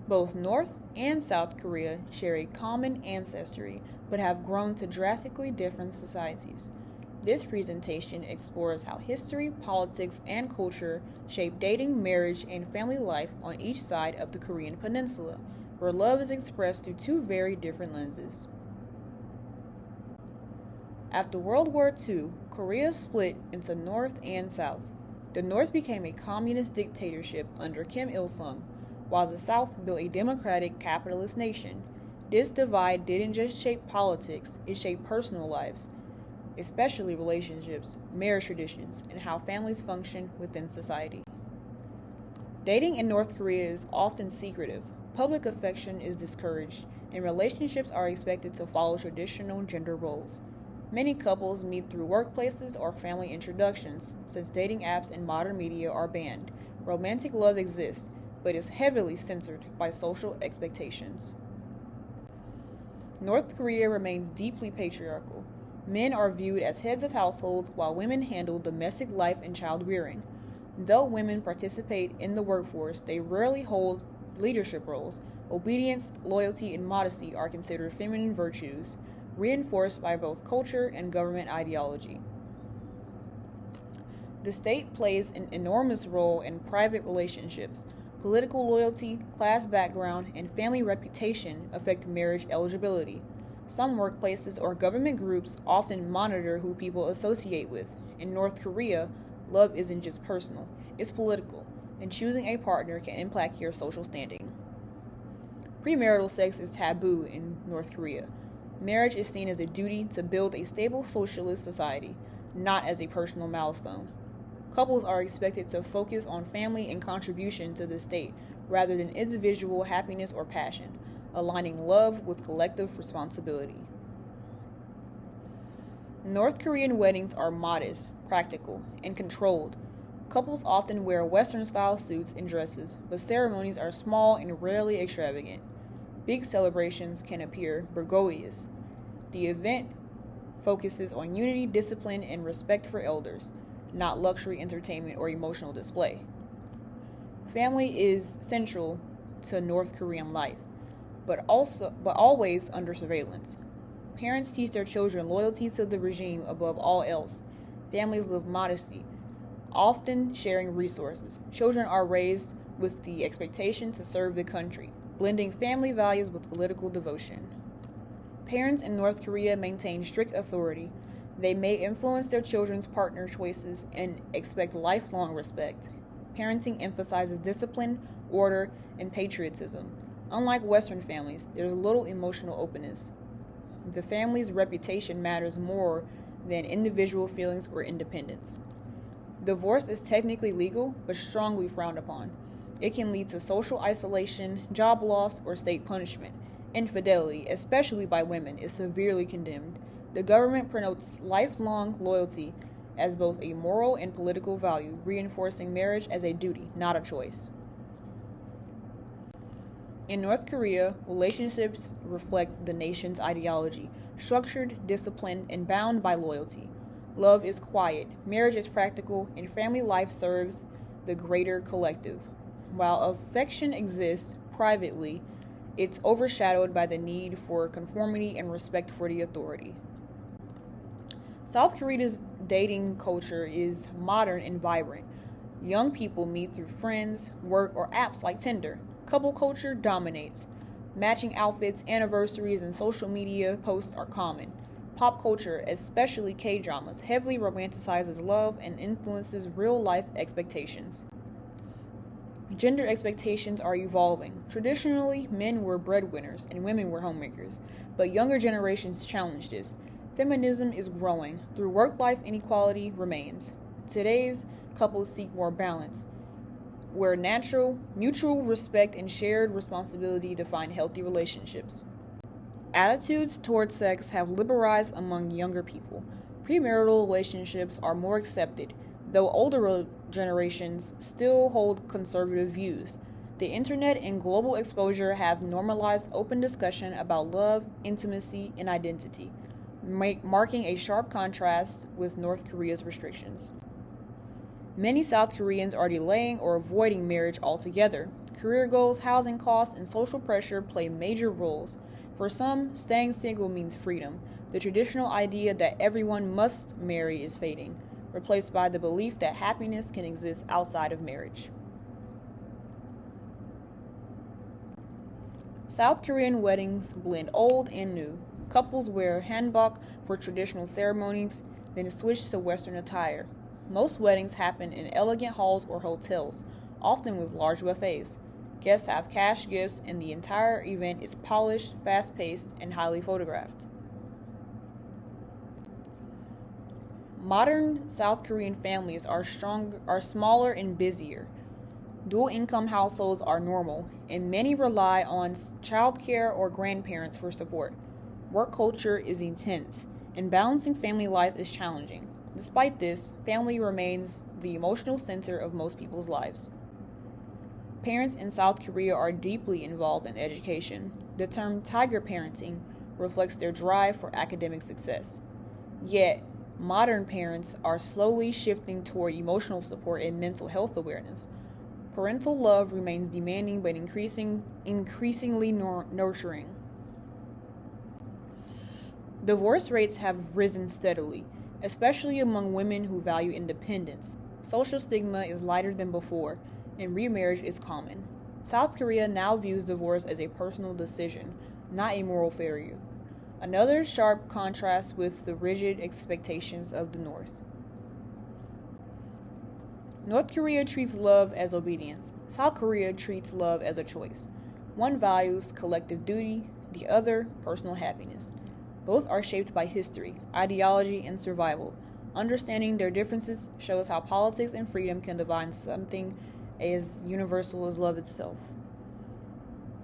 Both North and South Korea share a common ancestry but have grown to drastically different societies. This presentation explores how history, politics, and culture shape dating, marriage, and family life on each side of the Korean peninsula, where love is expressed through two very different lenses. After World War II, Korea split into North and South. The North became a communist dictatorship under Kim Il-sung, while the South built a democratic capitalist nation. This divide didn't just shape politics, it shaped personal lives, especially relationships, marriage traditions, and how families function within society. Dating in North Korea is often secretive, public affection is discouraged, and relationships are expected to follow traditional gender roles. Many couples meet through workplaces or family introductions. Since dating apps and modern media are banned, romantic love exists, but is heavily censored by social expectations. North Korea remains deeply patriarchal. Men are viewed as heads of households while women handle domestic life and child rearing. Though women participate in the workforce, they rarely hold leadership roles. Obedience, loyalty, and modesty are considered feminine virtues, reinforced by both culture and government ideology. The state plays an enormous role in private relationships. Political loyalty, class background, and family reputation affect marriage eligibility. Some workplaces or government groups often monitor who people associate with. In North Korea, love isn't just personal, it's political, and choosing a partner can impact your social standing. Premarital sex is taboo in North Korea. Marriage is seen as a duty to build a stable socialist society, not as a personal milestone. Couples are expected to focus on family and contribution to the state rather than individual happiness or passion, aligning love with collective responsibility. North Korean weddings are modest, practical, and controlled. Couples often wear Western-style suits and dresses, but ceremonies are small and rarely extravagant. Big celebrations can appear burgoyous. The event focuses on unity, discipline, and respect for elders, not luxury entertainment or emotional display. Family is central to North Korean life, but always under surveillance. Parents teach their children loyalty to the regime above all else. Families live modesty, often sharing resources. Children are raised with the expectation to serve the country, blending family values with political devotion. Parents in North Korea maintain strict authority. They may influence their children's partner choices and expect lifelong respect. Parenting emphasizes discipline, order, and patriotism. Unlike Western families, there's little emotional openness. The family's reputation matters more than individual feelings or independence. Divorce is technically legal, but strongly frowned upon. It can lead to social isolation, job loss, or state punishment. Infidelity, especially by women, is severely condemned. The government promotes lifelong loyalty as both a moral and political value, reinforcing marriage as a duty, not a choice. In North Korea, relationships reflect the nation's ideology, structured, disciplined, and bound by loyalty. Love is quiet, marriage is practical, and family life serves the greater collective. While affection exists privately, it's overshadowed by the need for conformity and respect for the authority. South Korea's dating culture is modern and vibrant. Young people meet through friends, work, or apps like Tinder. Couple culture dominates. Matching outfits, anniversaries, and social media posts are common. Pop culture, especially K-dramas, heavily romanticizes love and influences real-life expectations. Gender expectations are evolving. Traditionally, men were breadwinners and women were homemakers, but younger generations challenge this. Feminism is growing, through work-life inequality remains. Today's couples seek more balance, where natural, mutual respect and shared responsibility define healthy relationships. Attitudes towards sex have liberalized among younger people. Premarital relationships are more accepted, though older generations still hold conservative views. The internet and global exposure have normalized open discussion about love, intimacy, and identity, marking a sharp contrast with North Korea's restrictions. Many South Koreans are delaying or avoiding marriage altogether. Career goals, housing costs, and social pressure play major roles. For some, staying single means freedom. The traditional idea that everyone must marry is fading, replaced by the belief that happiness can exist outside of marriage. South Korean weddings blend old and new. Couples wear hanbok for traditional ceremonies, then switch to Western attire. Most weddings happen in elegant halls or hotels, often with large buffets. Guests have cash gifts, and the entire event is polished, fast-paced, and highly photographed. Modern South Korean families are smaller and busier. Dual-income households are normal, and many rely on childcare or grandparents for support. Work culture is intense, and balancing family life is challenging. Despite this, family remains the emotional center of most people's lives. Parents in South Korea are deeply involved in education. The term tiger parenting reflects their drive for academic success. Yet, modern parents are slowly shifting toward emotional support and mental health awareness. Parental love remains demanding but increasingly nurturing. Divorce rates have risen steadily, especially among women who value independence. Social stigma is lighter than before, and remarriage is common. South Korea now views divorce as a personal decision, not a moral failure. Another sharp contrast with the rigid expectations of the North. North Korea treats love as obedience. South Korea treats love as a choice. One values collective duty, the other personal happiness. Both are shaped by history, ideology, and survival. Understanding their differences shows how politics and freedom can define something as universal as love itself.